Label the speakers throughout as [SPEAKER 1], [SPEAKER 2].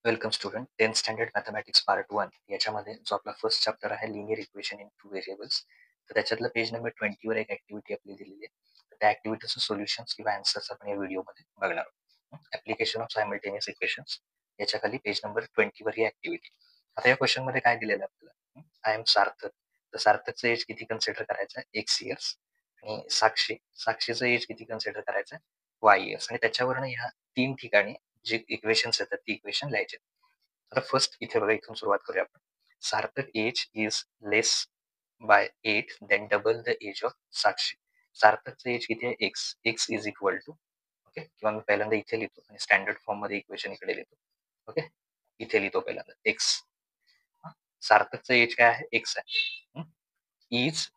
[SPEAKER 1] Welcome student 10th standard mathematics part 1 याच्यामध्ये जो आपला फर्स्ट चॅप्टर आहे linear equation in two variables. तर त्याच्यातलं पेज नंबर 20 वर एक ऍक्टिव्हिटी आपली दिलेली आहे. तर त्या ऍक्टिव्हिटीचं सोल्युशन्स किंवा आन्सर्स आपण या व्हिडिओमध्ये बघणार आहोत. ऍप्लिकेशन ऑफ सायमल्टेनियस इक्वेशन्स याच्या खाली पेज नंबर 20 वर ही ऍक्टिव्हिटी. आता या क्वेश्चन मध्ये काय दिलेलं आहे आपल्याला, आय एम सार्थक. तर सार्थकचं एज किती कन्सिडर करायचं आहे, एक्स इयर्स. आणि साक्षीचं एज किती कन्सिडर करायचं आहे, वाय इयर्स. आणि त्याच्यावरनं ह्या 3 ठिकाणी जे इक्वेशन्स येतात ती इक्वेशन लिहायचे. आता फर्स्ट इथे बघा, इथून सुरुवात करूया आपण. Sarthak age is less by 8 then double the age of Sakshi. सार्थकचं एज किती आहे, x. X is equal to, okay, किंवा मी पहिल्यांदा इथे लिहितो आणि स्टँडर्ड फॉर्म मध्ये इक्वेशन इकडे लिहितो. ओके, इथे लिहितो पहिल्यांदा एक्स. सार्थकचं एज काय आहे, एक्स आहे. इज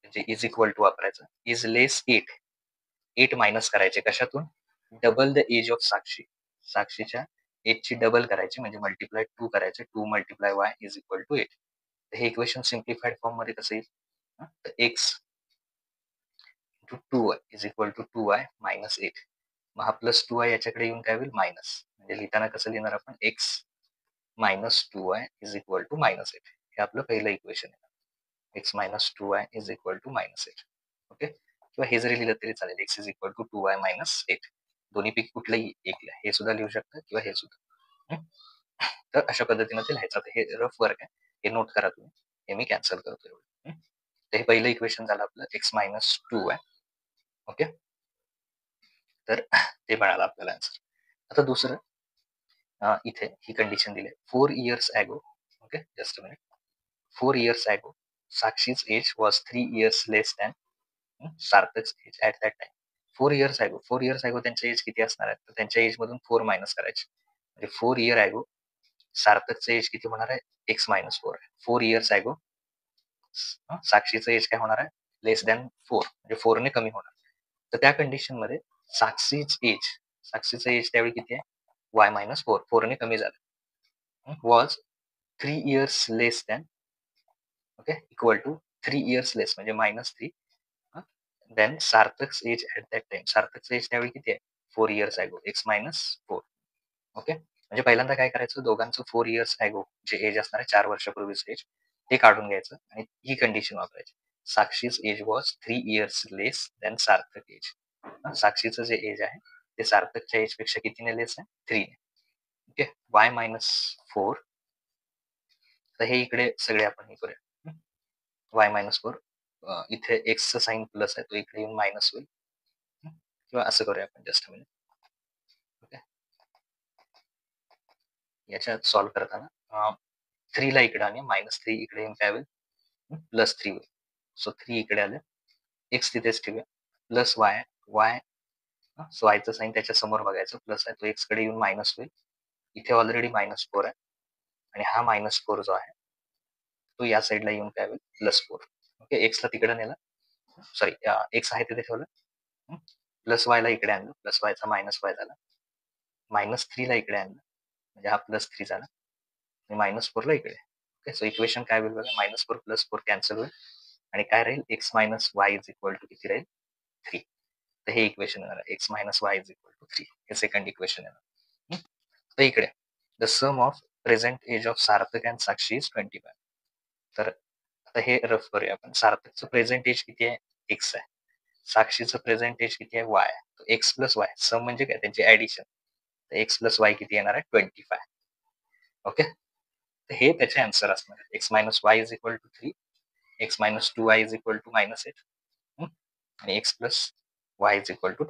[SPEAKER 1] म्हणजे इज इक्वल टू वापरायचं. Is less 8. 8 मायनस करायचे कशातून, double the age of Sakshi. साक्षीच्या एजची डबल करायची म्हणजे मल्टिप्लाय 2 करायचे. 2 multiply y is equal to 8. हे इक्वेशन सिम्प्लिफाईड फॉर्म मध्ये कसं येईल, तर x into 2y is equal to 2y minus 8. मग हा प्लस 2y याच्याकडे येऊन काय होईल, मायनस. म्हणजे लिहिताना कसं लिहिणार आपण, x minus 2y is equal to minus 8. हे आपलं पहिलं इक्वेशन आहे. X minus 2y is equal to minus 8. Okay, किंवा हे जरी लिहिलं तरी चालेल, x is equal to 2y minus 8. दोन्हीपैकी कुठलंही एक लिहा, हे सुद्धा लिहू शकता किंवा हे सुद्धा. तर अशा पद्धतीने ते लिहायचं. हे रफ वर्क आहे, हे नोट करा तुम्ही. हे मी कॅन्सल करतो एवढं. तर हे पहिलं इक्वेशन झालं आपलं, एक्स मायनस 2y. ओके, तर ते मिळालं आपल्याला आन्सर. आता दुसरं, इथे ही कंडिशन दिली, 4 years ago. Okay, just a minute. 4 years ago Sakshi's age was 3 years less than सार्थक's age at that time. 4 years ago. 4 years ago त्यांच्या एज किती असणार आहे, तर त्यांच्या एज मधून 4 मायनस करायचे. म्हणजे 4 year ago सार्थकचं एज किती होणार आहे, एक्स मायनस 4 आहे. 4 years ago साक्षीचं एज काय होणार आहे, लेस दॅन 4 म्हणजे 4 ने कमी होणार. तर त्या कंडिशन मध्ये साक्षीचं एज त्यावेळी किती आहे, वाय मायनस 4. 4 ने कमी झालं. Was 3 years less than, okay, equal to 3 years less म्हणजे minus 3. Then Sarthak's age at that time. सार्थकचं एज त्यावेळी किती आहे, 4 years ago, x minus 4. Okay, म्हणजे पहिल्यांदा काय करायचं, दोघांचं 4 years ago जे एज असणार आहे, 4 वर्षापूर्वीचं एज, ते काढून घ्यायचं आणि ही कंडिशन वापरायची. Sakshi's age was 3 years less than Sarthak age. साक्षीचं जे एज आहे ते सार्थकच्या एज पेक्षा कितीने लेस आहे, 3 ने. Okay, y minus 4. तर हे इकडे सगळे आपण हे करूया. वाय मायनस 4, इथे एक्सचं साईन प्लस आहे, तो इकडे येऊन मायनस होईल. किंवा असं करूया आपण, जस्ट मिनिट. ओके, याच्यात सॉल्व्ह करताना 3 ला इकडे आणि मायनस 3 इकडे येऊन काय होईल, प्लस 3 होईल. सो 3 इकडे आलं, एक्स तिथेच ठेवूया. प्लस वाय, सो वायचं साईन त्याच्या समोर बघायचं, प्लस आहे तो एक्स कडे येऊन मायनस होईल. इथे ऑलरेडी मायनस 4 आहे आणि हा मायनस 4 जो आहे तो या साईडला येऊन काय होईल, प्लस 4. ओके, एक्सला तिकडे नेलं, सॉरी, एक्स आहे तिथे ठेवलं. प्लस वायला इकडे आणलं, प्लस वायचा मायनस वाय झाला. मायनस 3 ला इकडे आणलं म्हणजे हा प्लस 3 झाला आणि मायनस 4 ला इकडे. ओके, सो इक्वेशन काय होईल बघा, मायनस 4 प्लस 4 कॅन्सल होईल आणि काय राहील, x minus y is equal to किती राहील, 3. तर हे इक्वेशन येणार, x minus y is equal to 3. हे सेकंड इक्वेशन येणार. तर इकडे the sum of present age of Sarthak and Sakshi is 25. तर आता हे रफ करूया आपण. सार्थकचं प्रेझेंट एज किती आहे, एक्स आहे. साक्षीचं प्रेझेंट एज किती आहे, वाय आहे. एक्स प्लस वाय, सम म्हणजे काय, त्यांची ऍडिशन. तर एक्स प्लस वाय किती येणार आहे, 25. ओके, तर हे त्याचे आन्सर असणार आहे. X minus y is equal to 3, x minus 2y is equal to minus 8 आणि x plus y is equal to